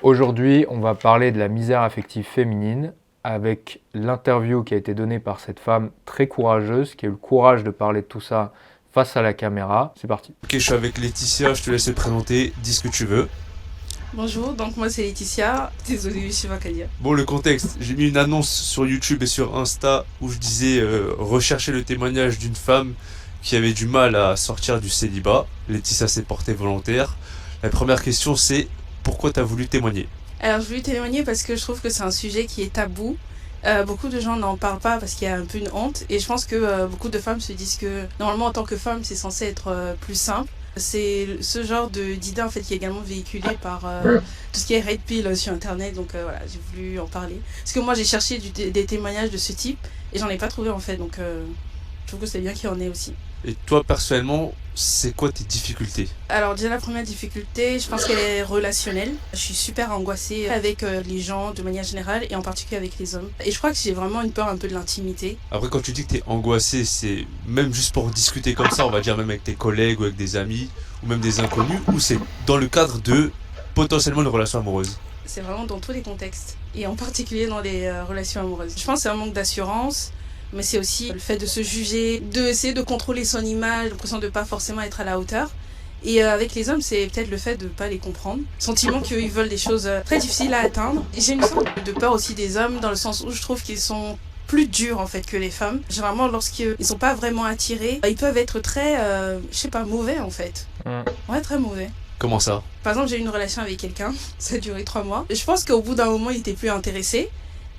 Aujourd'hui, on va parler de la misère affective féminine avec l'interview qui a été donnée par cette femme très courageuse qui a eu le courage de parler de tout ça face à la caméra. C'est parti. Ok, je suis avec Laetitia, je te laisse te présenter, dis ce que tu veux. Bonjour, donc moi c'est Laetitia. Désolée, je sais pas qu'à dire. Bon, le contexte, j'ai mis une annonce sur YouTube et sur Insta où je disais rechercher le témoignage d'une femme qui avait du mal à sortir du célibat. Laetitia s'est portée volontaire. La première question c'est pourquoi tu as voulu témoigner? Alors je voulais témoigner parce que je trouve que c'est un sujet qui est tabou. Beaucoup de gens n'en parlent pas parce qu'il y a un peu une honte. Et je pense que beaucoup de femmes se disent que normalement en tant que femme c'est censé être plus simple. C'est ce genre d'idée en fait qui est également véhiculé par tout ce qui est red pill sur internet. Donc voilà, j'ai voulu en parler. Parce que moi j'ai cherché des témoignages de ce type et j'en ai pas trouvé en fait. Donc je trouve que c'est bien qu'il y en ait aussi. Et toi personnellement, c'est quoi tes difficultés? Alors déjà la première difficulté, je pense qu'elle est relationnelle. Je suis super angoissée avec les gens de manière générale et en particulier avec les hommes. Et je crois que j'ai vraiment une peur un peu de l'intimité. Après quand tu dis que t'es angoissée, c'est même juste pour discuter comme ça, on va dire même avec tes collègues ou avec des amis ou même des inconnus, ou c'est dans le cadre de potentiellement une relation amoureuse? C'est vraiment dans tous les contextes et en particulier dans les relations amoureuses. Je pense que c'est un manque d'assurance. Mais c'est aussi le fait de se juger, d'essayer de contrôler son image, l'impression de ne pas forcément être à la hauteur. Et avec les hommes, c'est peut-être le fait de ne pas les comprendre. Sentiment qu'ils veulent des choses très difficiles à atteindre. J'ai une sorte de peur aussi des hommes, dans le sens où je trouve qu'ils sont plus durs en fait que les femmes. Généralement, lorsqu'ils ne sont pas vraiment attirés, ils peuvent être très, mauvais en fait. Ouais, très mauvais. Comment ça? Par exemple, j'ai eu une relation avec quelqu'un, ça a duré 3 mois. Je pense qu'au bout d'un moment, il était plus intéressé.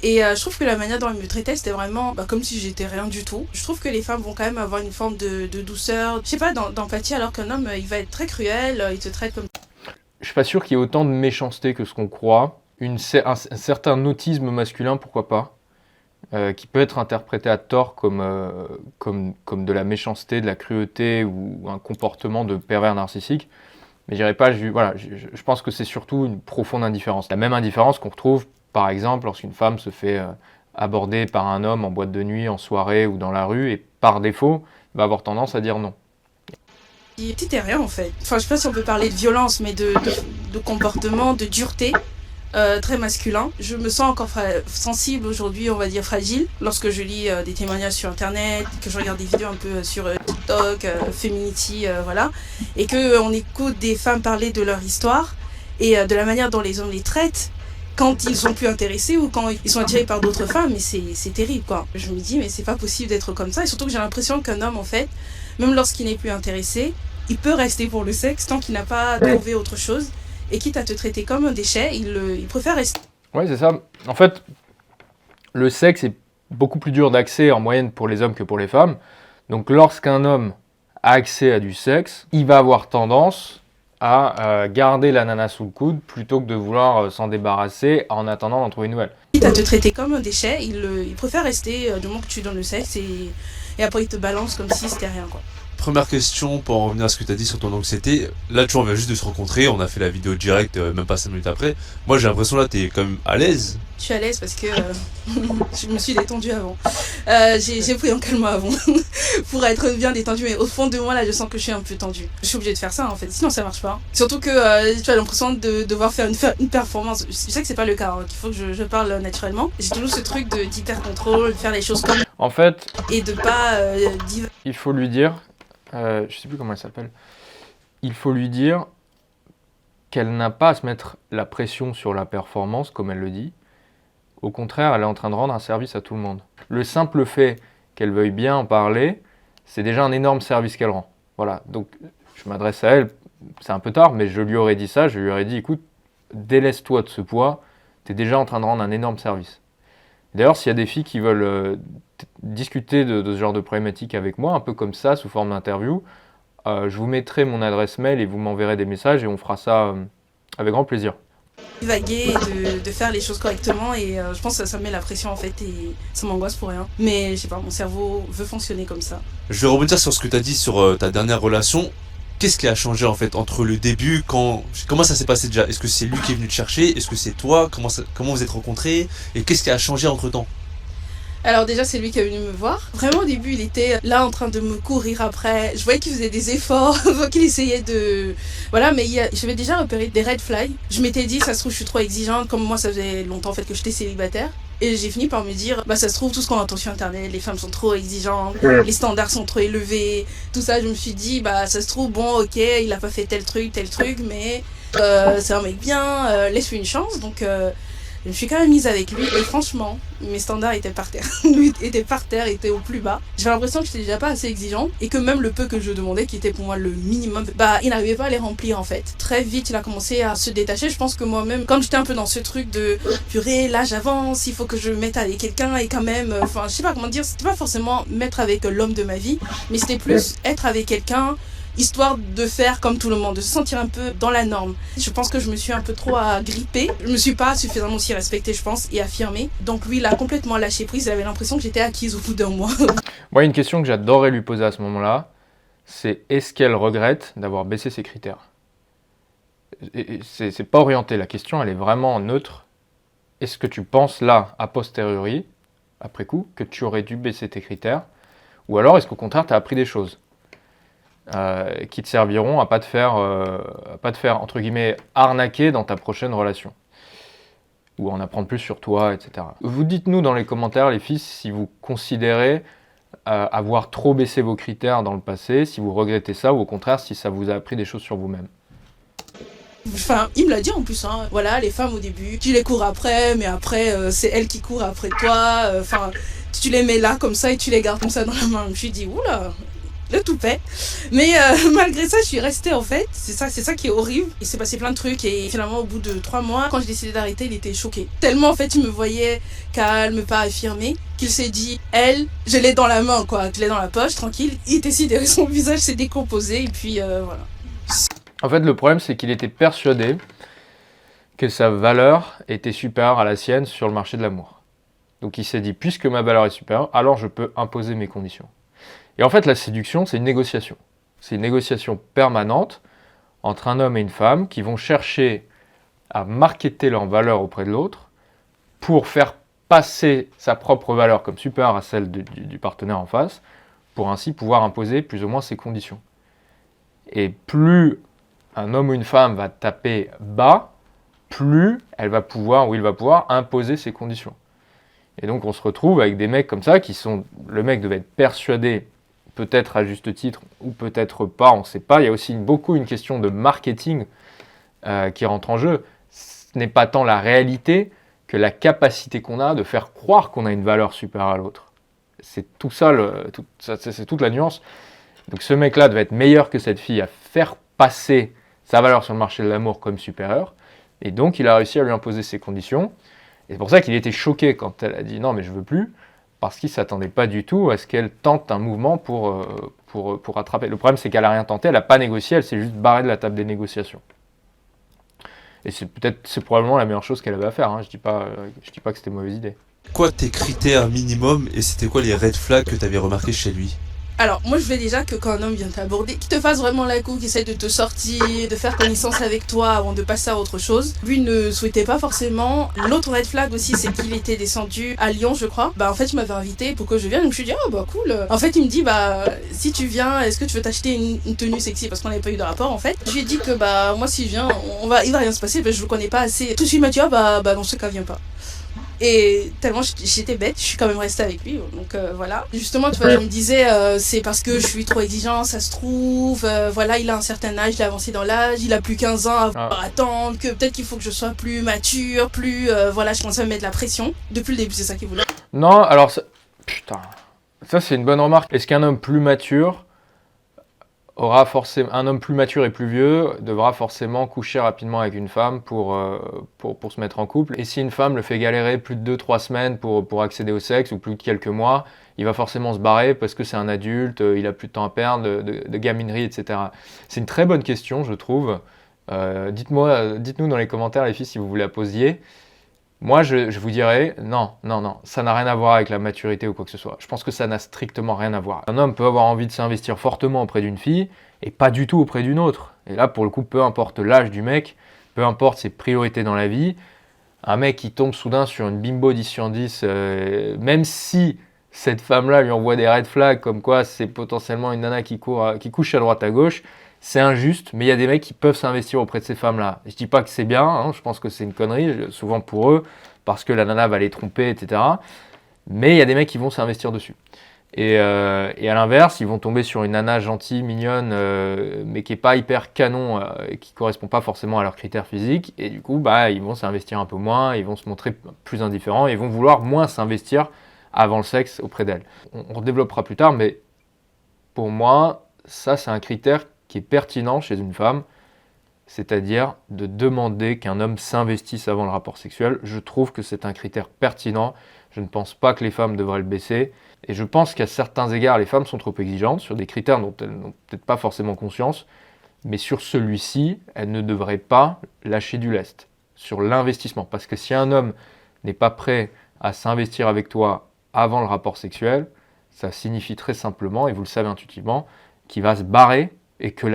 Et je trouve que la manière dont il me traitait, c'était vraiment comme si j'étais rien du tout. Je trouve que les femmes vont quand même avoir une forme de douceur, je sais pas, d'empathie, alors qu'un homme, il va être très cruel, il te traite comme... Je suis pas sûr qu'il y ait autant de méchanceté que ce qu'on croit. Un certain autisme masculin, pourquoi pas, qui peut être interprété à tort comme de la méchanceté, de la cruauté ou un comportement de pervers narcissique. Mais je pense que c'est surtout une profonde indifférence. La même indifférence qu'on retrouve par exemple, lorsqu'une femme se fait aborder par un homme en boîte de nuit, en soirée ou dans la rue, et par défaut, va avoir tendance à dire non. C'était rien en fait. Enfin, je sais pas si on peut parler de violence, mais de comportement, de dureté, très masculin. Je me sens encore sensible aujourd'hui, on va dire fragile, lorsque je lis des témoignages sur internet, que je regarde des vidéos un peu sur TikTok, Feminity, voilà, et qu'on écoute des femmes parler de leur histoire et de la manière dont les hommes les traitent quand ils sont plus intéressés ou quand ils sont attirés par d'autres femmes, mais c'est terrible quoi. Je me dis mais c'est pas possible d'être comme ça, et surtout que j'ai l'impression qu'un homme en fait, même lorsqu'il n'est plus intéressé, il peut rester pour le sexe tant qu'il n'a pas trouvé autre chose, et quitte à te traiter comme un déchet, il préfère rester. Ouais, c'est ça. En fait, le sexe est beaucoup plus dur d'accès en moyenne pour les hommes que pour les femmes. Donc lorsqu'un homme a accès à du sexe, il va avoir tendance à garder la nana sous le coude plutôt que de vouloir s'en débarrasser en attendant d'en trouver une nouvelle. Quitte à te traiter comme un déchet, il préfère rester du moment que tu donnes le sexe, et après il te balance comme si c'était rien quoi. Première question pour en revenir à ce que tu as dit sur ton anxiété. Là, tu vois, on vient juste de se rencontrer, on a fait la vidéo directe même pas 5 minutes après. Moi, j'ai l'impression là, t'es quand même à l'aise. Je suis à l'aise parce que je me suis détendue avant. J'ai pris un calme avant pour être bien détendue, mais au fond de moi, là, je sens que je suis un peu tendue. Je suis obligée de faire ça en fait, sinon ça marche pas. Surtout que tu as l'impression de devoir faire une performance. Je sais que c'est pas le cas, hein, qu'il faut que je parle naturellement. J'ai toujours ce truc d'hyper-contrôle, de faire les choses comme... En fait, et de pas... il faut lui dire... je sais plus comment elle s'appelle. Il faut lui dire qu'elle n'a pas à se mettre la pression sur la performance, comme elle le dit. Au contraire, elle est en train de rendre un service à tout le monde. Le simple fait qu'elle veuille bien en parler, c'est déjà un énorme service qu'elle rend. Voilà, donc je m'adresse à elle, c'est un peu tard, mais je lui aurais dit ça, je lui aurais dit, écoute, délaisse-toi de ce poids, tu es déjà en train de rendre un énorme service. D'ailleurs, s'il y a des filles qui veulent discuter de ce genre de problématique avec moi, un peu comme ça, sous forme d'interview, je vous mettrai mon adresse mail et vous m'enverrez des messages et on fera ça avec grand plaisir. Divaguer et de faire les choses correctement, et je pense que ça me met la pression en fait, et ça m'angoisse pour rien. Mais je sais pas, mon cerveau veut fonctionner comme ça. Je vais rebondir sur ce que tu as dit sur ta dernière relation. Qu'est-ce qui a changé en fait entre le début, comment ça s'est passé déjà? Est-ce que c'est lui qui est venu te chercher? Est-ce que c'est toi? Comment vous êtes rencontrés? Et qu'est-ce qui a changé entre temps? Alors déjà, c'est lui qui est venu me voir. Vraiment, au début, il était là en train de me courir après. Je voyais qu'il faisait des efforts, qu'il essayait de... Voilà, mais j'avais déjà repéré des red flags. Je m'étais dit, ça se trouve, je suis trop exigeante. Comme moi, ça faisait longtemps en fait que j'étais célibataire. Et j'ai fini par me dire, bah ça se trouve, tout ce qu'on entend sur Internet, les femmes sont trop exigeantes, les standards sont trop élevés, tout ça. Je me suis dit, bah ça se trouve, bon, ok, il a pas fait tel truc, mais c'est un mec bien, laisse-lui une chance. Donc... je me suis quand même mise avec lui et franchement, mes standards étaient par terre. Lui était par terre, était au plus bas. J'avais l'impression que j'étais déjà pas assez exigeante et que même le peu que je demandais, qui était pour moi le minimum, bah il n'arrivait pas à les remplir en fait. Très vite, il a commencé à se détacher. Je pense que moi-même, comme j'étais un peu dans ce truc de purée, là j'avance, il faut que je me mette avec quelqu'un et quand même, enfin je sais pas comment dire, c'était pas forcément mettre avec l'homme de ma vie, mais c'était plus être avec quelqu'un histoire de faire comme tout le monde, de se sentir un peu dans la norme. Je pense que je me suis un peu trop agrippée. Je me suis pas suffisamment aussi respectée, je pense, et affirmée. Donc lui, il a complètement lâché prise. J'avais l'impression que j'étais acquise au bout d'un mois. Moi, une question que j'adorerais lui poser à ce moment-là, c'est est-ce qu'elle regrette d'avoir baissé ses critères ? C'est pas orienté, la question, elle est vraiment neutre. Est-ce que tu penses là, a posteriori, après coup, que tu aurais dû baisser tes critères ? Ou alors, est-ce qu'au contraire, tu as appris des choses qui te serviront à pas te faire, entre guillemets, arnaquer dans ta prochaine relation. Ou en apprendre plus sur toi, etc. Vous dites-nous dans les commentaires, les filles, si vous considérez avoir trop baissé vos critères dans le passé, si vous regrettez ça, ou au contraire, si ça vous a appris des choses sur vous-même. Enfin, il me l'a dit en plus, hein. Voilà, les femmes au début, tu les cours après, mais après, c'est elles qui courent après toi. Enfin, tu les mets là comme ça et tu les gardes comme ça dans la main. Je me suis dit, oula, le toupet. Mais malgré ça, je suis restée en fait. C'est ça qui est horrible. Il s'est passé plein de trucs et finalement, au bout de 3 mois, quand j'ai décidé d'arrêter, il était choqué. Tellement en fait, il me voyait calme, pas affirmé, qu'il s'est dit, elle, je l'ai dans la main, quoi. Je l'ai dans la poche, tranquille. Il était sidéré, son visage s'est décomposé et puis voilà. En fait, le problème, c'est qu'il était persuadé que sa valeur était supérieure à la sienne sur le marché de l'amour. Donc il s'est dit, puisque ma valeur est supérieure, alors je peux imposer mes conditions. Et en fait, la séduction, c'est une négociation. C'est une négociation permanente entre un homme et une femme qui vont chercher à marketer leur valeur auprès de l'autre pour faire passer sa propre valeur comme supérieure à celle du partenaire en face, pour ainsi pouvoir imposer plus ou moins ses conditions. Et plus un homme ou une femme va taper bas, plus elle va pouvoir, ou il va pouvoir imposer ses conditions. Et donc on se retrouve avec des mecs comme ça qui sont... Le mec devait être persuadé, peut-être à juste titre, ou peut-être pas, on ne sait pas. Il y a aussi beaucoup une question de marketing qui rentre en jeu. Ce n'est pas tant la réalité que la capacité qu'on a de faire croire qu'on a une valeur supérieure à l'autre. C'est tout ça, c'est toute la nuance. Donc ce mec-là devait être meilleur que cette fille à faire passer sa valeur sur le marché de l'amour comme supérieure. Et donc il a réussi à lui imposer ses conditions. Et c'est pour ça qu'il était choqué quand elle a dit non mais je veux plus, parce qu'il ne s'attendait pas du tout à ce qu'elle tente un mouvement pour rattraper. Le problème c'est qu'elle n'a rien tenté, elle n'a pas négocié, elle s'est juste barrée de la table des négociations. Et c'est probablement la meilleure chose qu'elle avait à faire, hein. Je dis pas que c'était une mauvaise idée. Quoi tes critères minimum et c'était quoi les red flags que tu avais remarqué chez lui ? Alors, moi, je veux déjà que quand un homme vient t'aborder, qu'il te fasse vraiment la cour, qu'il essaye de te sortir, de faire connaissance avec toi avant de passer à autre chose. Lui ne souhaitait pas forcément. L'autre red flag aussi, c'est qu'il était descendu à Lyon, je crois. Bah, en fait, il m'avait invité pour que je vienne. Je me suis dit, oh, bah, cool. En fait, il me dit, bah, si tu viens, est-ce que tu veux t'acheter une tenue sexy? Parce qu'on n'avait pas eu de rapport, en fait. Je lui ai dit que, bah, moi, si je viens, il va rien se passer, parce que je le connais pas assez. Tout de suite, il m'a dit, ah, bah, dans ce cas, viens pas. Et tellement j'étais bête, je suis quand même restée avec lui, donc voilà. Justement, tu vois, je me disais, c'est parce que je suis trop exigeante, ça se trouve, voilà, il a un certain âge, il a avancé dans l'âge, il a plus 15 ans à attendre, que peut-être qu'il faut que je sois plus mature, voilà, je commençais à me mettre la pression. Depuis le début, c'est ça qu'il voulait. Non, alors, putain, ça c'est une bonne remarque. Est-ce qu'un homme plus mature un homme plus mature et plus vieux devra forcément coucher rapidement avec une femme pour se mettre en couple. Et si une femme le fait galérer plus de 2-3 semaines pour accéder au sexe ou plus de quelques mois, il va forcément se barrer parce que c'est un adulte, il a plus de temps à perdre, de gaminerie, etc. C'est une très bonne question, je trouve. Dites-nous dans les commentaires, les filles, si vous vous la posiez. Moi, je vous dirais, non, ça n'a rien à voir avec la maturité ou quoi que ce soit. Je pense que ça n'a strictement rien à voir. Un homme peut avoir envie de s'investir fortement auprès d'une fille et pas du tout auprès d'une autre. Et là, pour le coup, peu importe l'âge du mec, peu importe ses priorités dans la vie, Un mec qui tombe soudain sur une bimbo 10 sur 10, même si cette femme-là lui envoie des red flags comme quoi c'est potentiellement une nana qui couche à droite à gauche, c'est injuste, mais il y a des mecs qui peuvent s'investir auprès de ces femmes-là. Je dis pas que c'est bien, hein, je pense que c'est une connerie, souvent pour eux, parce que la nana va les tromper, etc. Mais il y a des mecs qui vont s'investir dessus. Et à l'inverse, ils vont tomber sur une nana gentille, mignonne, mais qui n'est pas hyper canon, et qui ne correspond pas forcément à leurs critères physiques. Et du coup, ils vont s'investir un peu moins, ils vont se montrer plus indifférents, et ils vont vouloir moins s'investir avant le sexe auprès d'elle. On redéveloppera plus tard, mais pour moi, ça c'est un critère qui est pertinent chez une femme, c'est-à-dire de demander qu'un homme s'investisse avant le rapport sexuel. Je trouve que c'est un critère pertinent, je ne pense pas que les femmes devraient le baisser, et je pense qu'à certains égards, les femmes sont trop exigeantes sur des critères dont elles n'ont peut-être pas forcément conscience, mais sur celui-ci, elles ne devraient pas lâcher du lest, sur l'investissement. Parce que si un homme n'est pas prêt à s'investir avec toi avant le rapport sexuel, ça signifie très simplement, et vous le savez intuitivement, qu'il va se barrer et que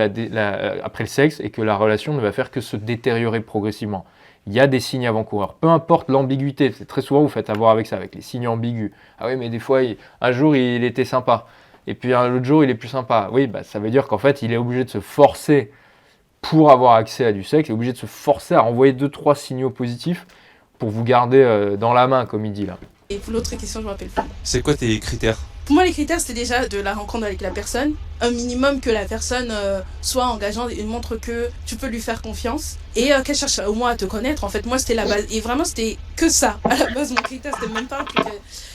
après le sexe et que la relation ne va faire que se détériorer progressivement. Il y a des signes avant-coureurs. Peu importe l'ambiguïté, c'est très souvent vous faites avoir avec ça, avec les signes ambigus. Ah oui, mais des fois, un jour il était sympa, et puis l'autre jour il est plus sympa. Oui, ça veut dire qu'en fait il est obligé de se forcer pour avoir accès à du sexe, il est obligé de se forcer à renvoyer 2-3 signaux positifs pour vous garder dans la main, comme il dit là. Et pour l'autre question, je me rappelle pas. C'est quoi tes critères? Pour moi, les critères, c'était déjà de la rencontre avec la personne. Un minimum que la personne soit engageante et montre que tu peux lui faire confiance. Et qu'elle cherche au moins à te connaître. En fait, moi, c'était la base. Et vraiment, c'était que ça. À la base, mon critère, c'était même pas un critère.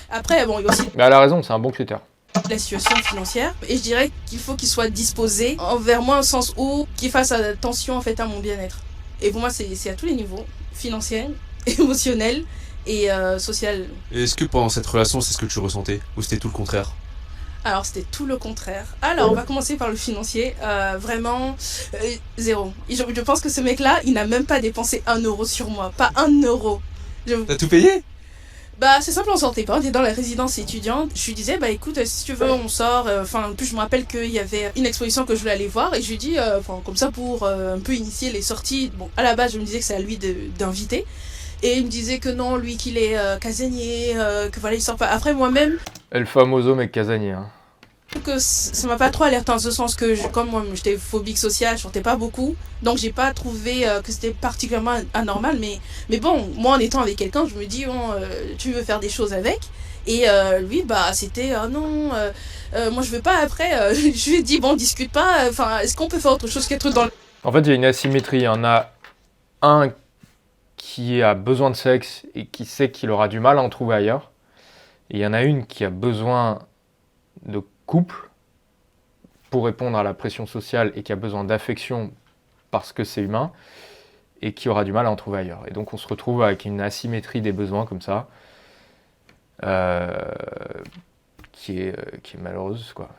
Après, bon, il y a aussi Mais elle a raison, c'est un bon critère. la situation financière. Et je dirais qu'il faut qu'il soit disposé envers moi, au sens où qu'il fasse attention, en fait, à mon bien-être. Et pour moi, c'est à tous les niveaux. Financier, émotionnel et social. Et est-ce que pendant cette relation, c'est ce que tu ressentais? Ou c'était tout le contraire? Alors, c'était tout le contraire. Alors, on va commencer par le financier. Vraiment, zéro. Je pense que ce mec-là, il n'a même pas dépensé 1 euro sur moi. Pas 1 euro. T'as tout payé? C'est simple, on sortait pas. On était dans la résidence étudiante. Je lui disais, écoute, si tu veux, on sort. En plus, je me rappelle qu'il y avait une exposition que je voulais aller voir. Et je lui dis, comme ça, pour un peu initier les sorties. Bon, à la base, je me disais que c'est à lui d'inviter. Et il me disait que non, lui, qu'il est casanier, que voilà, il sort pas. Après, moi-même. El famoso mec casanier. Hein. Que ça m'a pas trop alerté en ce sens que, comme moi, j'étais phobique sociale, je sortais pas beaucoup. Donc, j'ai pas trouvé que c'était particulièrement anormal. Mais bon, moi, en étant avec quelqu'un, je me dis, tu veux faire des choses avec. Et lui, c'était, non, moi, je veux pas. Après, je lui ai dit, bon, discute pas. Est-ce qu'on peut faire autre chose qu'être dans le. En fait, il y a une asymétrie. Il y en a un qui a besoin de sexe et qui sait qu'il aura du mal à en trouver ailleurs. Et il y en a une qui a besoin de couple pour répondre à la pression sociale et qui a besoin d'affection parce que c'est humain et qui aura du mal à en trouver ailleurs. Et donc on se retrouve avec une asymétrie des besoins comme ça qui est malheureuse, quoi.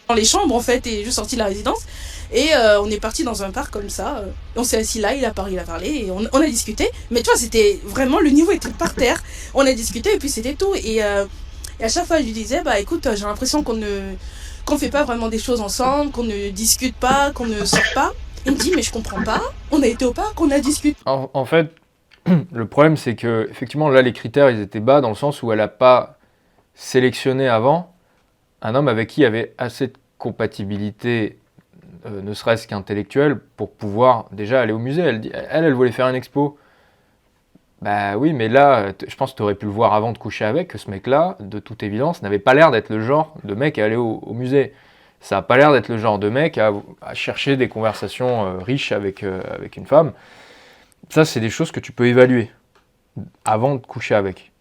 Dans les chambres en fait, et je suis sortie de la résidence et on est parti dans un parc comme ça, on s'est assis là, il a parlé et on a discuté, mais tu vois, c'était vraiment, le niveau était par terre, on a discuté et puis c'était tout. Et à chaque fois je lui disais, écoute, j'ai l'impression qu'on fait pas vraiment des choses ensemble, qu'on ne discute pas, qu'on ne sort pas. Il me dit, mais je comprends pas, on a été au parc, on a discuté. En fait, le problème c'est que effectivement là les critères ils étaient bas dans le sens où elle n'a pas sélectionné avant un homme avec qui il y avait assez de compatibilité, ne serait-ce qu'intellectuelle, pour pouvoir déjà aller au musée. Elle voulait faire une expo. Oui, mais là, je pense que tu aurais pu le voir avant de coucher avec, que ce mec-là, de toute évidence, n'avait pas l'air d'être le genre de mec à aller au musée. Ça n'a pas l'air d'être le genre de mec à chercher des conversations riches avec une femme. Ça, c'est des choses que tu peux évaluer avant de coucher avec.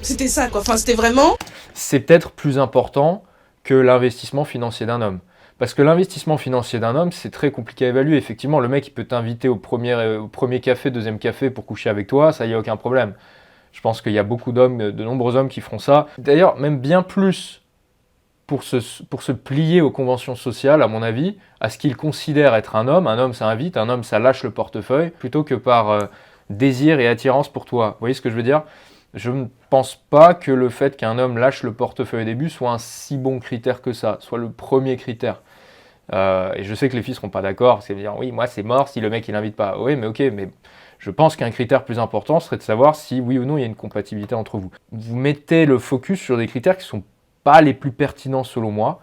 C'était ça, quoi. C'était vraiment... C'est peut-être plus important que l'investissement financier d'un homme. Parce que l'investissement financier d'un homme, c'est très compliqué à évaluer. Effectivement, le mec, il peut t'inviter au premier café, deuxième café pour coucher avec toi, ça y a aucun problème. Je pense qu'il y a beaucoup d'hommes, de nombreux hommes qui feront ça. D'ailleurs, même bien plus pour se plier aux conventions sociales, à mon avis, à ce qu'ils considèrent être un homme ça invite, un homme ça lâche le portefeuille, plutôt que par désir et attirance pour toi. Vous voyez ce que je veux dire ? Je ne pense pas que le fait qu'un homme lâche le portefeuille au début soit un si bon critère que ça, soit le premier critère. Et je sais que les filles ne seront pas d'accord, parce qu'elles vont dire « oui, moi c'est mort si le mec il n'invite pas ». Oui, mais ok, mais Je pense qu'un critère plus important serait de savoir si oui ou non il y a une compatibilité entre vous. Vous mettez le focus sur des critères qui ne sont pas les plus pertinents selon moi.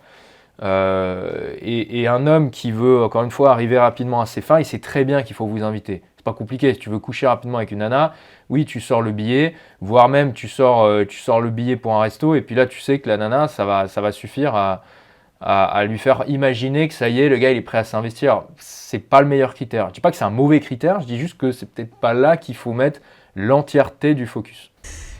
Et un homme qui veut, encore une fois, arriver rapidement à ses fins, il sait très bien qu'il faut vous inviter. C'est pas compliqué. Si tu veux coucher rapidement avec une nana, oui, tu sors le billet, voire même tu sors le billet pour un resto, et puis là, tu sais que la nana, ça va suffire à lui faire imaginer que ça y est, le gars, il est prêt à s'investir. C'est pas le meilleur critère. Je dis pas que c'est un mauvais critère, je dis juste que c'est peut-être pas là qu'il faut mettre l'entièreté du focus.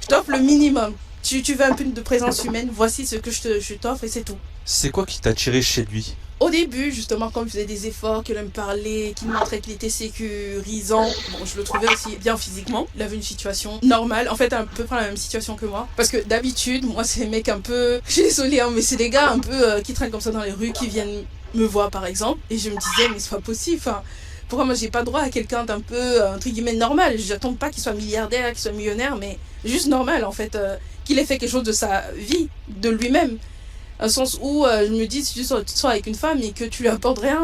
Je t'offre le minimum. Tu veux un peu de présence humaine, voici ce que je t'offre et c'est tout. C'est quoi qui t'a attiré chez lui? Au début, justement, quand il faisait des efforts, qu'il me parlait, qu'il me montrait qu'il était sécurisant, bon, je le trouvais aussi bien physiquement. Il avait une situation normale, en fait, à peu près la même situation que moi. Parce que d'habitude, moi, c'est les mecs un peu, je suis désolée, hein, mais c'est des gars un peu qui traînent comme ça dans les rues, qui viennent me voir, par exemple. Et je me disais, mais c'est pas possible, enfin, pourquoi moi, j'ai pas droit à quelqu'un d'un peu, entre guillemets, normal? J'attends pas qu'il soit milliardaire, qu'il soit millionnaire, mais juste normal, en fait, qu'il ait fait quelque chose de sa vie, de lui-même. Un sens où je me dis, si tu sors avec une femme et que tu lui apportes rien,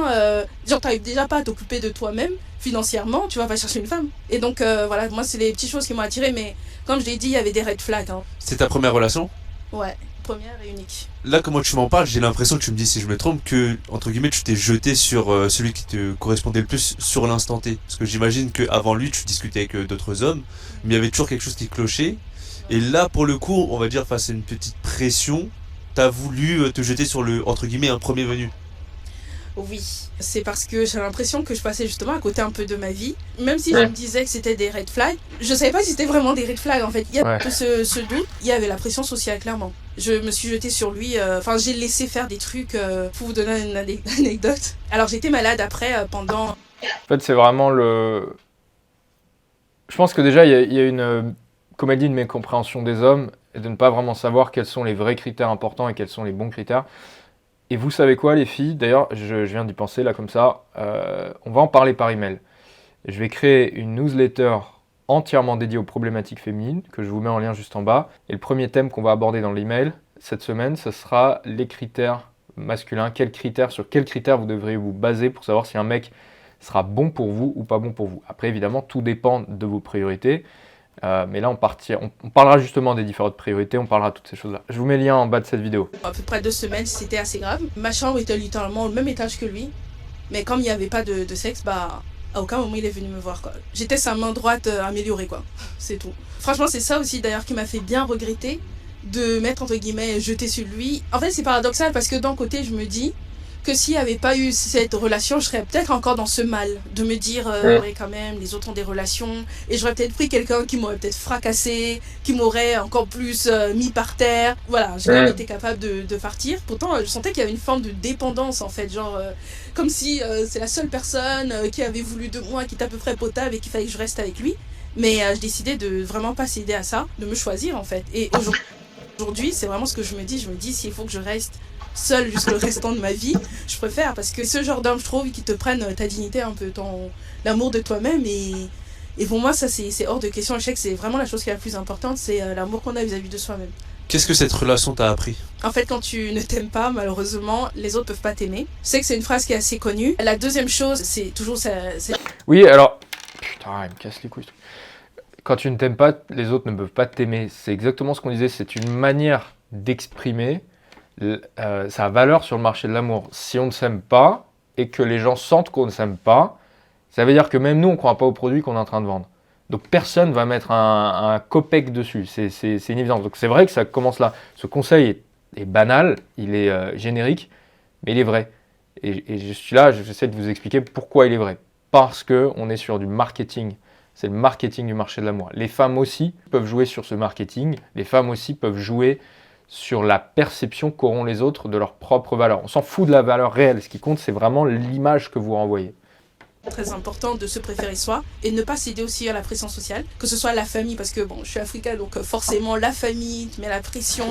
genre t'arrives déjà pas à t'occuper de toi-même financièrement, tu vas pas chercher une femme. Et donc voilà, moi c'est les petites choses qui m'ont attiré, mais comme je l'ai dit, il y avait des red flags. Hein. C'est ta première relation? Ouais, première et unique. Là, comment tu m'en parles, j'ai l'impression, tu me dis si je me trompe, que, entre guillemets, tu t'es jeté sur celui qui te correspondait le plus sur l'instant T. Parce que j'imagine qu'avant lui, tu discutais avec d'autres hommes, mais il y avait toujours quelque chose qui clochait. Et là, pour le coup, on va dire, face à une petite pression, t'as voulu te jeter sur le, entre guillemets, un premier venu. Oui, c'est parce que j'ai l'impression que je passais justement à côté un peu de ma vie. Même si je me disais que c'était des red flags, je savais pas si c'était vraiment des red flags en fait. Il y a ce doute, il y avait la pression sociale clairement. Je me suis jetée sur lui, enfin j'ai laissé faire des trucs, pour vous donner une anecdote. Alors j'étais malade après pendant... En fait c'est vraiment le... Je pense que déjà il y a une, comme elle dit, une mécompréhension des hommes et de ne pas vraiment savoir quels sont les vrais critères importants et quels sont les bons critères. Et vous savez quoi les filles, d'ailleurs je viens d'y penser là comme ça, on va en parler par email. Je vais créer une newsletter entièrement dédiée aux problématiques féminines, que je vous mets en lien juste en bas. Et le premier thème qu'on va aborder dans l'email cette semaine, ce sera les critères masculins. Sur quels critères vous devriez vous baser pour savoir si un mec sera bon pour vous ou pas bon pour vous. Après évidemment tout dépend de vos priorités. Mais là, on parlera justement des différentes priorités, on parlera de toutes ces choses-là. Je vous mets le lien en bas de cette vidéo. À peu près 2 semaines, c'était assez grave. Ma chambre était littéralement au même étage que lui. Mais comme il n'y avait pas de sexe, bah, à aucun moment il est venu me voir, quoi. J'étais sa main droite améliorée, quoi. C'est tout. Franchement, c'est ça aussi, d'ailleurs, qui m'a fait bien regretter de m'être, entre guillemets, jetée sur lui. En fait, c'est paradoxal parce que d'un côté, je me dis que s'il n'y avait pas eu cette relation, je serais peut-être encore dans ce mal de me dire ouais, quand même, les autres ont des relations, et j'aurais peut-être pris quelqu'un qui m'aurait peut-être fracassé, qui m'aurait encore plus mis par terre. Voilà, j'ai quand même été capable de partir. Pourtant, je sentais qu'il y avait une forme de dépendance en fait, genre comme si c'est la seule personne qui avait voulu de moi, qui était à peu près potable et qu'il fallait que je reste avec lui. Mais je décidais de vraiment pas céder à ça, de me choisir en fait. Et aujourd'hui, c'est vraiment ce que je me dis, s'il faut que je reste seule jusqu'au restant de ma vie, je préfère, parce que ce genre d'homme, je trouve, qui te prennent ta dignité un peu, l'amour de toi-même, et pour moi ça c'est hors de question. Je sais que c'est vraiment la chose qui est la plus importante, c'est l'amour qu'on a vis-à-vis de soi-même. Qu'est-ce que cette relation t'a appris? En fait, quand tu ne t'aimes pas, malheureusement, les autres peuvent pas t'aimer. Je sais que c'est une phrase qui est assez connue. La deuxième chose, c'est toujours ça. Oui, alors... Putain, il me casse les couilles. Quand tu ne t'aimes pas, les autres ne peuvent pas t'aimer. C'est exactement ce qu'on disait, c'est une manière d'exprimer sa valeur sur le marché de l'amour. Si on ne s'aime pas et que les gens sentent qu'on ne s'aime pas, ça veut dire que même nous, on ne croit pas au produit qu'on est en train de vendre. Donc personne ne va mettre un copec dessus, c'est une évidence. Donc c'est vrai que ça commence là. Ce conseil est banal, il est générique, mais il est vrai. Et je suis là, j'essaie de vous expliquer pourquoi il est vrai. Parce qu'on est sur du marketing. C'est le marketing du marché de l'amour. Les femmes aussi peuvent jouer sur ce marketing. Les femmes aussi peuvent jouer sur la perception qu'auront les autres de leur propre valeur. On s'en fout de la valeur réelle. Ce qui compte, c'est vraiment l'image que vous renvoyez. Très important de se préférer soi et ne pas céder aussi à la pression sociale, que ce soit la famille, parce que bon, je suis africaine, donc forcément la famille te met la pression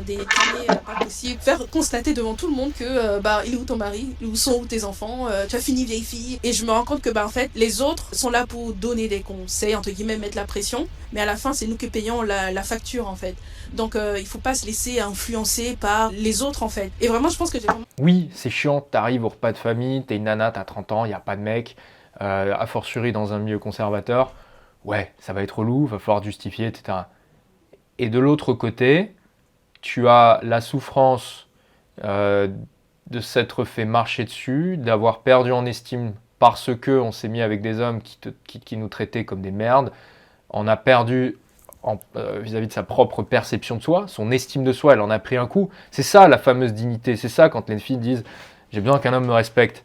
des dîners, pas possible, faire constater devant tout le monde que il est où ton mari, où sont où tes enfants, tu as fini vieille fille. Et je me rends compte que en fait les autres sont là pour donner des conseils, entre guillemets, mettre la pression, mais à la fin c'est nous qui payons la facture en fait. Donc il faut pas se laisser influencer par les autres en fait. Et vraiment je pense que j'ai vraiment... Oui, c'est chiant, t'arrives au repas de famille, t'es une nana, t'as 30 ans, il n'y a pas de mec, a fortiori dans un milieu conservateur. ouais, ça va être relou, va falloir justifier, etc. Et de l'autre côté, tu as la souffrance de s'être fait marcher dessus, d'avoir perdu en estime parce qu'on s'est mis avec des hommes qui nous traitaient comme des merdes. On a perdu vis-à-vis de sa propre perception de soi, son estime de soi, elle en a pris un coup. C'est ça la fameuse dignité, c'est ça quand les filles disent « j'ai besoin qu'un homme me respecte ».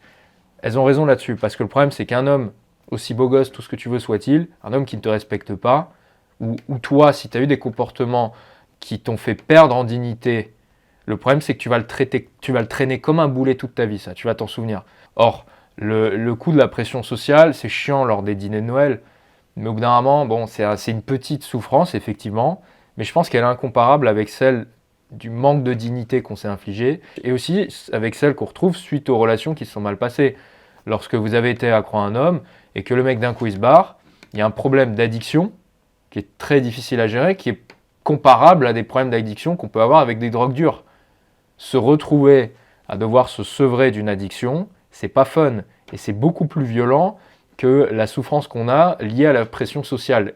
Elles ont raison là-dessus, parce que le problème c'est qu'un homme, aussi beau gosse, tout ce que tu veux soit-il, un homme qui ne te respecte pas, ou toi, si tu as eu des comportements qui t'ont fait perdre en dignité, le problème c'est que tu vas le traîner comme un boulet toute ta vie, ça, tu vas t'en souvenir. Or, le coup de la pression sociale, c'est chiant lors des dîners de Noël, mais au bout d'un moment, bon, c'est une petite souffrance, effectivement, mais je pense qu'elle est incomparable avec celle du manque de dignité qu'on s'est infligé, et aussi avec celle qu'on retrouve suite aux relations qui se sont mal passées. Lorsque vous avez été accro à un homme, et que le mec d'un coup il se barre, il y a un problème d'addiction, qui est très difficile à gérer, qui est comparable à des problèmes d'addiction qu'on peut avoir avec des drogues dures. Se retrouver à devoir se sevrer d'une addiction, c'est pas fun, et c'est beaucoup plus violent que la souffrance qu'on a liée à la pression sociale.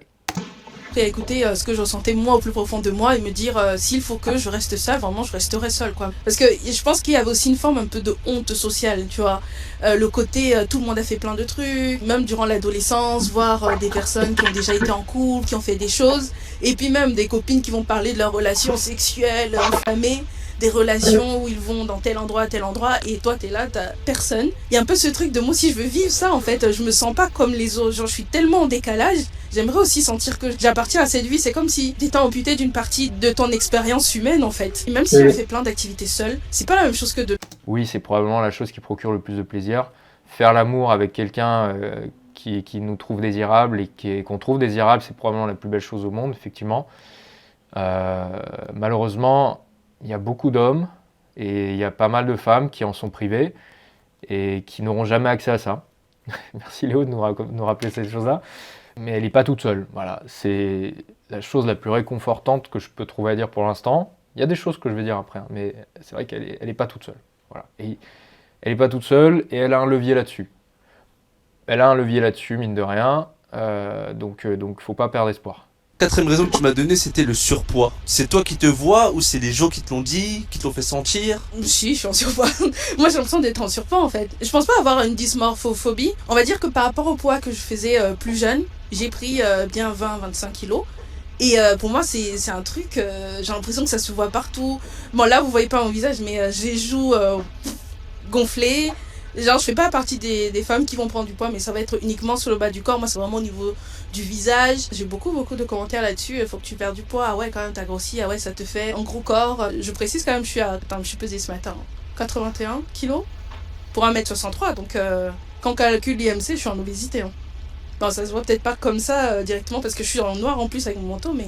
Et à écouter ce que je ressentais moi au plus profond de moi et me dire s'il faut que je reste seule, vraiment je resterai seule quoi. Parce que je pense qu'il y avait aussi une forme un peu de honte sociale, tu vois. Le côté tout le monde a fait plein de trucs, même durant l'adolescence, voir des personnes qui ont déjà été en couple, qui ont fait des choses, et puis même des copines qui vont parler de leurs relations sexuelles enflammées, des relations où ils vont dans tel endroit, et toi t'es là, t'as personne. Il y a un peu ce truc de moi aussi je veux vivre ça en fait, je me sens pas comme les autres, genre je suis tellement en décalage, j'aimerais aussi sentir que j'appartiens à cette vie, c'est comme si t'étais amputé d'une partie de ton expérience humaine en fait. Et même si je fais plein d'activités seule, c'est pas la même chose que de... Oui, c'est probablement la chose qui procure le plus de plaisir. Faire l'amour avec quelqu'un qui nous trouve désirable et qu'on trouve désirable, c'est probablement la plus belle chose au monde, effectivement. Malheureusement, il y a beaucoup d'hommes et il y a pas mal de femmes qui en sont privées et qui n'auront jamais accès à ça. Merci Léo de nous rappeler cette chose-là. Mais elle n'est pas toute seule. Voilà. C'est la chose la plus réconfortante que je peux trouver à dire pour l'instant. Il y a des choses que je vais dire après, hein, mais c'est vrai qu'elle est pas toute seule. Voilà. Et elle n'est pas toute seule et elle a un levier là-dessus. Elle a un levier là-dessus, mine de rien. Donc, faut pas perdre espoir. Quatrième raison que tu m'as donnée, c'était le surpoids. C'est toi qui te vois ou c'est les gens qui te l'ont dit, qui te l'ont fait sentir? Si, je suis en surpoids. Moi, j'ai l'impression d'être en surpoids, en fait. Je pense pas avoir une dysmorphophobie. On va dire que par rapport au poids que je faisais plus jeune, j'ai pris bien 20-25 kilos. Et pour moi, c'est un truc, j'ai l'impression que ça se voit partout. Bon, là, vous voyez pas mon visage, mais j'ai les joues gonflées. Genre, je fais pas partie des femmes qui vont prendre du poids, mais ça va être uniquement sur le bas du corps. Moi, c'est vraiment au niveau du visage. J'ai beaucoup de commentaires là-dessus. Il faut que tu perdes du poids. Ah ouais, quand même, t'as grossi. Ah ouais, ça te fait un gros corps. Je précise quand même, je suis pesée ce matin. 81 kilos pour 1m63. Donc, quand on calcule l'IMC, je suis en obésité. Hein. Bon, ça se voit peut-être pas comme ça directement parce que je suis en noir en plus avec mon manteau, mais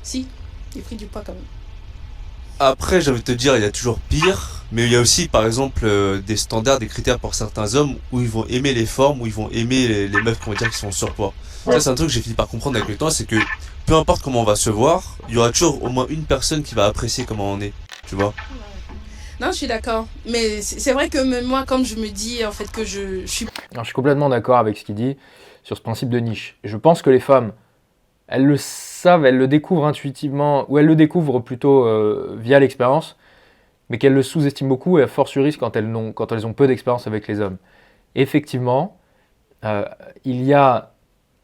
si, j'ai pris du poids quand même. Après, j'ai envie de te dire, il y a toujours pire, mais il y a aussi, par exemple, des standards, des critères pour certains hommes où ils vont aimer les formes, où ils vont aimer les meufs qu'on va dire qui sont en surpoids. Ça, c'est un truc que j'ai fini par comprendre avec le temps, c'est que peu importe comment on va se voir, il y aura toujours au moins une personne qui va apprécier comment on est, tu vois. Non, je suis d'accord. Mais c'est vrai que même moi, comme je me dis en fait que je suis... Alors, je suis complètement d'accord avec ce qu'il dit sur ce principe de niche. Je pense que les femmes, elles le savent, elles le découvrent intuitivement, ou elles le découvrent plutôt via l'expérience, mais qu'elles le sous-estiment beaucoup, et à fortiori quand elles ont peu d'expérience avec les hommes. Effectivement, il y a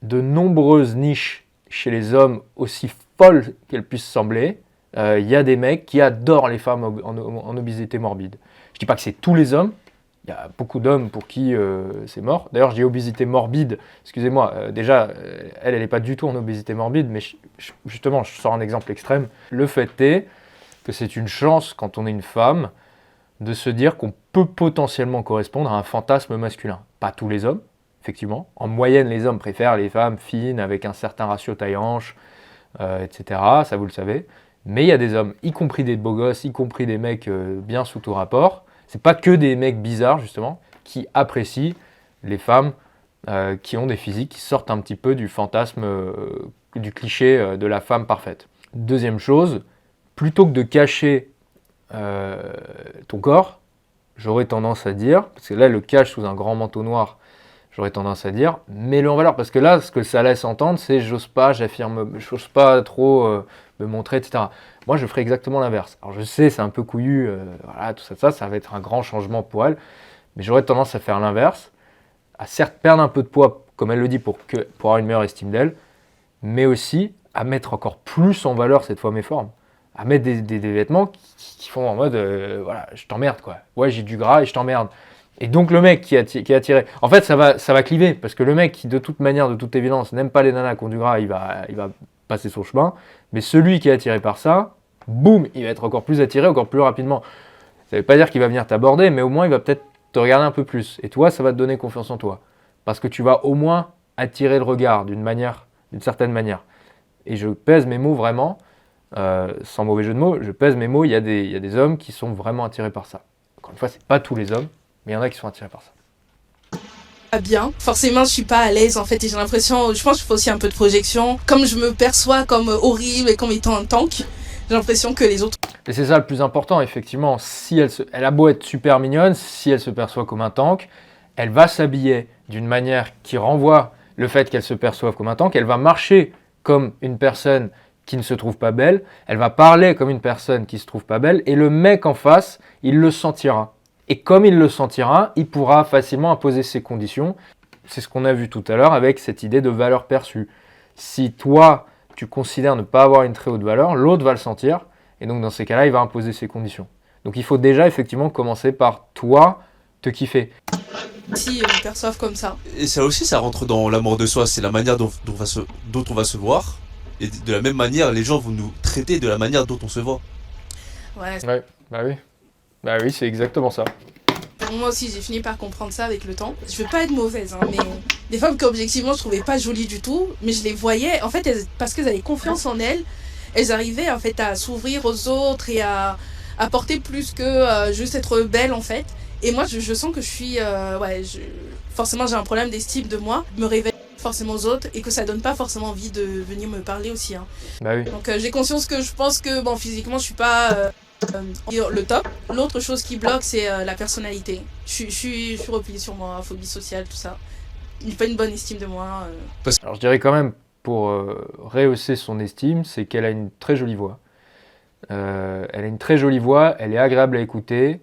de nombreuses niches chez les hommes, aussi folles qu'elles puissent sembler. Il y a des mecs qui adorent les femmes en obésité morbide. Je ne dis pas que c'est tous les hommes, il y a beaucoup d'hommes pour qui c'est mort. D'ailleurs, je dis obésité morbide, excusez-moi, déjà, elle n'est pas du tout en obésité morbide, mais justement, je sors un exemple extrême. Le fait est que c'est une chance, quand on est une femme, de se dire qu'on peut potentiellement correspondre à un fantasme masculin. Pas tous les hommes, effectivement. En moyenne, les hommes préfèrent les femmes fines, avec un certain ratio taille-hanche, etc., ça vous le savez. Mais il y a des hommes, y compris des beaux gosses, y compris des mecs bien sous tout rapport, c'est pas que des mecs bizarres, justement, qui apprécient les femmes qui ont des physiques qui sortent un petit peu du fantasme, du cliché de la femme parfaite. Deuxième chose, plutôt que de cacher ton corps, j'aurais tendance à dire, parce que là, le cache sous un grand manteau noir, j'aurais tendance à dire, mets-le en valeur. Parce que là, ce que ça laisse entendre, c'est j'ose pas, j'ose pas trop me montrer, etc. Moi, je ferais exactement l'inverse. Alors, je sais, c'est un peu couillu, voilà, tout ça, ça va être un grand changement pour elle. Mais j'aurais tendance à faire l'inverse, à certes perdre un peu de poids, comme elle le dit, pour avoir une meilleure estime d'elle, mais aussi à mettre encore plus en valeur cette fois mes formes. À mettre des vêtements qui font en mode, voilà, je t'emmerde quoi. Ouais, j'ai du gras et je t'emmerde. Et donc le mec qui est attiré, en fait ça va cliver, parce que le mec qui de toute manière, de toute évidence, n'aime pas les nanas qui ont du gras, il va passer son chemin. Mais celui qui est attiré par ça, boum, il va être encore plus attiré, encore plus rapidement. Ça ne veut pas dire qu'il va venir t'aborder, mais au moins il va peut-être te regarder un peu plus. Et toi, ça va te donner confiance en toi. Parce que tu vas au moins attirer le regard d'une certaine manière. Et je pèse mes mots vraiment, sans mauvais jeu de mots, je pèse mes mots, il y a des hommes qui sont vraiment attirés par ça. Encore une fois, c'est pas tous les hommes, mais il y en a qui sont attirés par ça. Pas bien. Forcément, je suis pas à l'aise en fait et j'ai l'impression, je pense qu'il faut aussi un peu de projection. Comme je me perçois comme horrible et comme étant un tank, j'ai l'impression que les autres... Et c'est ça le plus important, effectivement. Si elle a beau être super mignonne, si elle se perçoit comme un tank, elle va s'habiller d'une manière qui renvoie le fait qu'elle se perçoive comme un tank, elle va marcher comme une personne qui ne se trouve pas belle, elle va parler comme une personne qui ne se trouve pas belle, et le mec en face, il le sentira. Et comme il le sentira, il pourra facilement imposer ses conditions. C'est ce qu'on a vu tout à l'heure avec cette idée de valeur perçue. Si toi, tu considères ne pas avoir une très haute valeur, l'autre va le sentir, et donc dans ces cas-là, il va imposer ses conditions. Donc il faut déjà effectivement commencer par toi, te kiffer. Si ils me perçoivent comme ça. Et ça aussi, ça rentre dans l'amour de soi. C'est la manière dont on va se voir. Et de la même manière, les gens vont nous traiter de la manière dont on se voit. Ouais. Ouais, bah oui. Bah oui, c'est exactement ça. Moi aussi, j'ai fini par comprendre ça avec le temps. Je veux pas être mauvaise, hein, mais des femmes qu'objectivement je trouvais pas jolies du tout, mais je les voyais, en fait, parce qu'elles avaient confiance en elles, elles arrivaient en fait à s'ouvrir aux autres et à apporter plus que juste être belle en fait. Et moi, je sens que je suis, forcément, j'ai un problème d'estime de moi, me réveille forcément aux autres et que ça donne pas forcément envie de venir me parler aussi. Hein. Bah oui. Donc j'ai conscience que je pense que bon, physiquement, je suis pas le top. L'autre chose qui bloque, c'est la personnalité. Je suis repliée sur moi, phobie sociale, tout ça. J'ai pas une bonne estime de moi. Alors je dirais quand même, pour rehausser son estime, c'est qu'elle a une très jolie voix. Elle a une très jolie voix, elle est agréable à écouter,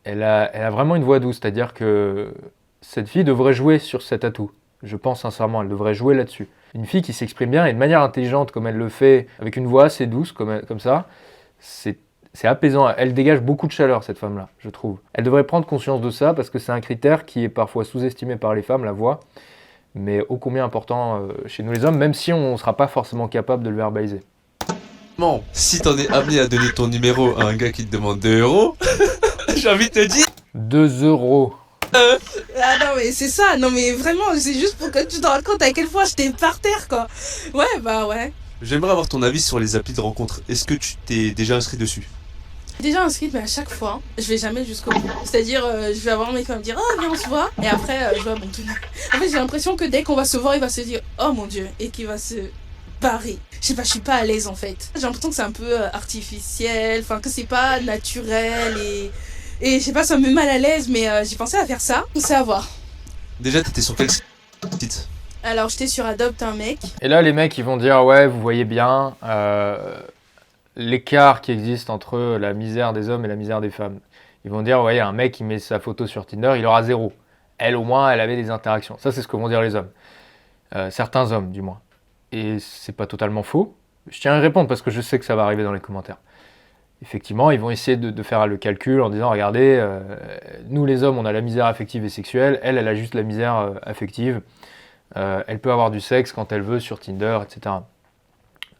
elle a vraiment une voix douce, c'est-à-dire que cette fille devrait jouer sur cet atout. Je pense sincèrement, elle devrait jouer là-dessus. Une fille qui s'exprime bien et de manière intelligente comme elle le fait, avec une voix assez douce comme ça, c'est apaisant. Elle dégage beaucoup de chaleur, cette femme-là, je trouve. Elle devrait prendre conscience de ça parce que c'est un critère qui est parfois sous-estimé par les femmes, la voix, mais ô combien important chez nous les hommes, même si on ne sera pas forcément capable de le verbaliser. Bon, si t'en es amené à donner ton numéro à un gars qui te demande 2 €, j'ai envie de te dire... 2 €. Ah non mais c'est ça, non mais vraiment, c'est juste pour que tu te rendes compte à quel point j'étais par terre quoi. Ouais, bah ouais. J'aimerais avoir ton avis sur les applis de rencontre. Est-ce que tu t'es déjà inscrit dessus? Déjà inscrite, mais à chaque fois, je vais jamais jusqu'au bout. C'est-à-dire, je vais avoir un mec qui va me dire « Ah, viens, on se voit !» Et après, je vais abandonner. En fait, j'ai l'impression que dès qu'on va se voir, il va se dire « Oh mon Dieu !» et qu'il va se barrer. Je sais pas, je suis pas à l'aise en fait. J'ai l'impression que c'est un peu artificiel, enfin que c'est pas naturel et je sais pas, ça me met mal à l'aise, mais j'ai pensé à faire ça. On sait à voir. Déjà, t'étais sur quel site? Alors, j'étais sur Adopte un mec. Et là, les mecs, ils vont dire, ouais, vous voyez bien l'écart qui existe entre la misère des hommes et la misère des femmes. Ils vont dire, ouais, un mec qui met sa photo sur Tinder, il aura 0. Elle, au moins, elle avait des interactions. Ça, c'est ce que vont dire les hommes. Certains hommes, du moins. Et c'est pas totalement faux. Je tiens à y répondre parce que je sais que ça va arriver dans les commentaires. Effectivement, ils vont essayer de faire le calcul en disant, regardez, nous les hommes, on a la misère affective et sexuelle, elle a juste la misère affective. Elle peut avoir du sexe quand elle veut sur Tinder, etc.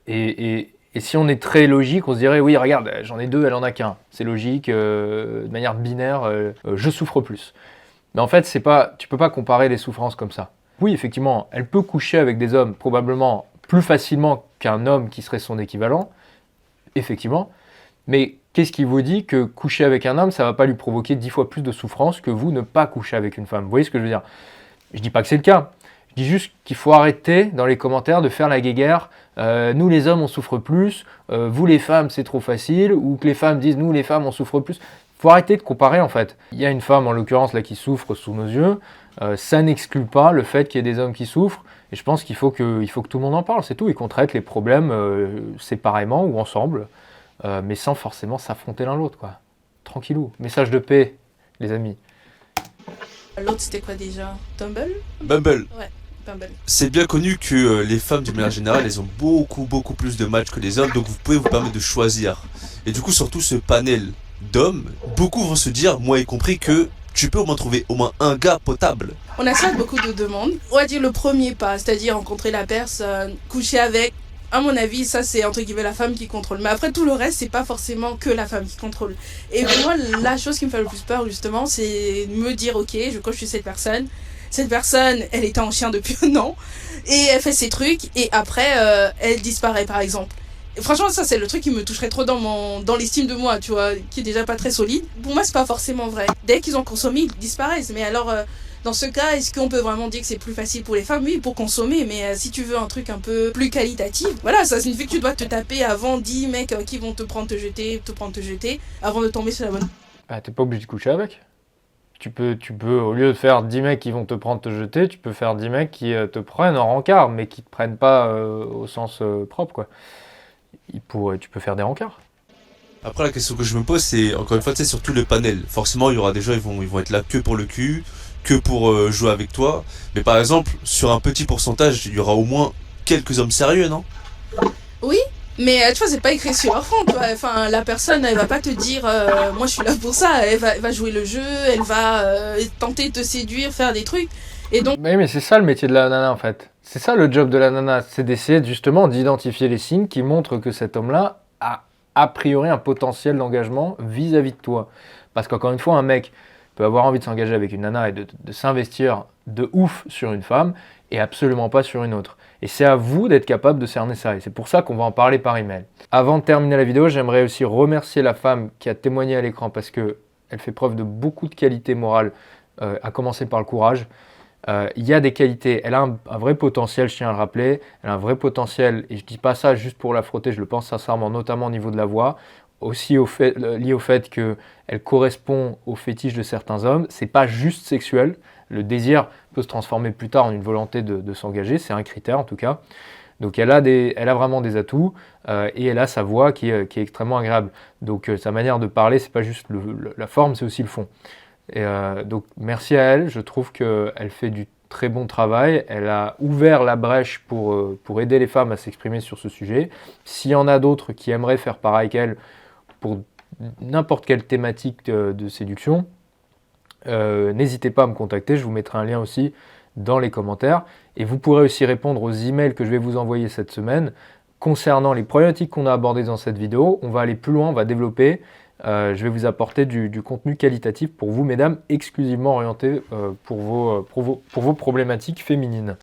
Et si on est très logique, on se dirait, oui, regarde, j'en ai 2, elle en a qu'un. C'est logique, de manière binaire, je souffre plus. Mais en fait, tu peux pas comparer les souffrances comme ça. Oui, effectivement, elle peut coucher avec des hommes probablement plus facilement qu'un homme qui serait son équivalent, effectivement. Mais qu'est-ce qui vous dit que coucher avec un homme, ça ne va pas lui provoquer 10 fois plus de souffrance que vous ne pas coucher avec une femme? Vous voyez ce que je veux dire? Je dis pas que c'est le cas. Je dis juste qu'il faut arrêter dans les commentaires de faire la guéguerre. Nous les hommes on souffre plus, vous les femmes c'est trop facile, ou que les femmes disent nous les femmes on souffre plus. Il faut arrêter de comparer en fait. Il y a une femme en l'occurrence là qui souffre sous nos yeux. Ça n'exclut pas le fait qu'il y ait des hommes qui souffrent. Et je pense qu'il faut que tout le monde en parle, c'est tout. Et qu'on traite les problèmes séparément ou ensemble, mais sans forcément s'affronter l'un l'autre, quoi. Tranquillou. Message de paix, les amis. L'autre, c'était quoi déjà? Tumble? Bumble. Ouais, Bumble. C'est bien connu que les femmes, d'une manière générale, elles ont beaucoup plus de matchs que les hommes, donc vous pouvez vous permettre de choisir. Et du coup, surtout ce panel d'hommes, beaucoup vont se dire, moi y compris, que tu peux au moins trouver au moins un gars potable. On a soit beaucoup de demandes. On va dire le premier pas, c'est-à-dire rencontrer la personne, coucher avec. À mon avis, ça c'est entre guillemets la femme qui contrôle. Mais après tout le reste, c'est pas forcément que la femme qui contrôle. Et pour moi, la chose qui me fait le plus peur justement, c'est me dire ok, je coche chez cette personne. Cette personne, elle était en chien depuis un an et elle fait ses trucs et après elle disparaît par exemple. Et franchement, ça c'est le truc qui me toucherait trop dans l'estime de moi, tu vois, qui est déjà pas très solide. Pour moi, c'est pas forcément vrai. Dès qu'ils ont consommé, ils disparaissent. Mais alors dans ce cas, est-ce qu'on peut vraiment dire que c'est plus facile pour les femmes? Oui, pour consommer, mais si tu veux un truc un peu plus qualitatif, voilà, ça signifie que tu dois te taper avant 10 mecs qui vont te prendre, te jeter, avant de tomber sur la bonne. Ah, t'es pas obligé de coucher avec. Tu peux, au lieu de faire 10 mecs qui vont te prendre, te jeter, tu peux faire 10 mecs qui te prennent en rencard, mais qui te prennent pas au sens propre, quoi. Tu peux faire des rencards. Après, la question que je me pose, c'est encore une fois, c'est surtout le panel. Forcément, il y aura des gens, ils vont être là que pour le cul, que pour jouer avec toi. Mais par exemple, sur un petit pourcentage, il y aura au moins quelques hommes sérieux, non? Oui, mais tu vois, c'est pas écrit sur leur front, tu vois. Enfin, la personne, elle va pas te dire, moi je suis là pour ça. Elle va jouer le jeu, elle va tenter de te séduire, faire des trucs. Et donc, Mais c'est ça le métier de la nana en fait. C'est ça le job de la nana, c'est d'essayer justement d'identifier les signes qui montrent que cet homme-là a priori un potentiel d'engagement vis-à-vis de toi. Parce qu'encore une fois, un mec peut avoir envie de s'engager avec une nana et de s'investir de ouf sur une femme et absolument pas sur une autre. Et c'est à vous d'être capable de cerner ça. Et c'est pour ça qu'on va en parler par email. Avant de terminer la vidéo, j'aimerais aussi remercier la femme qui a témoigné à l'écran parce qu'elle fait preuve de beaucoup de qualités morales, à commencer par le courage. Il y a des qualités, elle a un vrai potentiel, je tiens à le rappeler, elle a un vrai potentiel, et je dis pas ça juste pour la frotter, je le pense sincèrement, notamment au niveau de la voix, aussi lié au fait qu'elle correspond aux fétiches de certains hommes, c'est pas juste sexuel, le désir peut se transformer plus tard en une volonté de s'engager, c'est un critère en tout cas, donc elle a vraiment des atouts, et elle a sa voix qui est extrêmement agréable, donc sa manière de parler, c'est pas juste la forme, c'est aussi le fond. Et donc merci à elle, je trouve qu'elle fait du très bon travail, elle a ouvert la brèche pour aider les femmes à s'exprimer sur ce sujet. S'il y en a d'autres qui aimeraient faire pareil qu'elle pour n'importe quelle thématique de séduction, n'hésitez pas à me contacter, je vous mettrai un lien aussi dans les commentaires. Et vous pourrez aussi répondre aux emails que je vais vous envoyer cette semaine concernant les problématiques qu'on a abordées dans cette vidéo. On va aller plus loin, on va développer. Je vais vous apporter du contenu qualitatif pour vous, mesdames, exclusivement orienté pour vos problématiques féminines.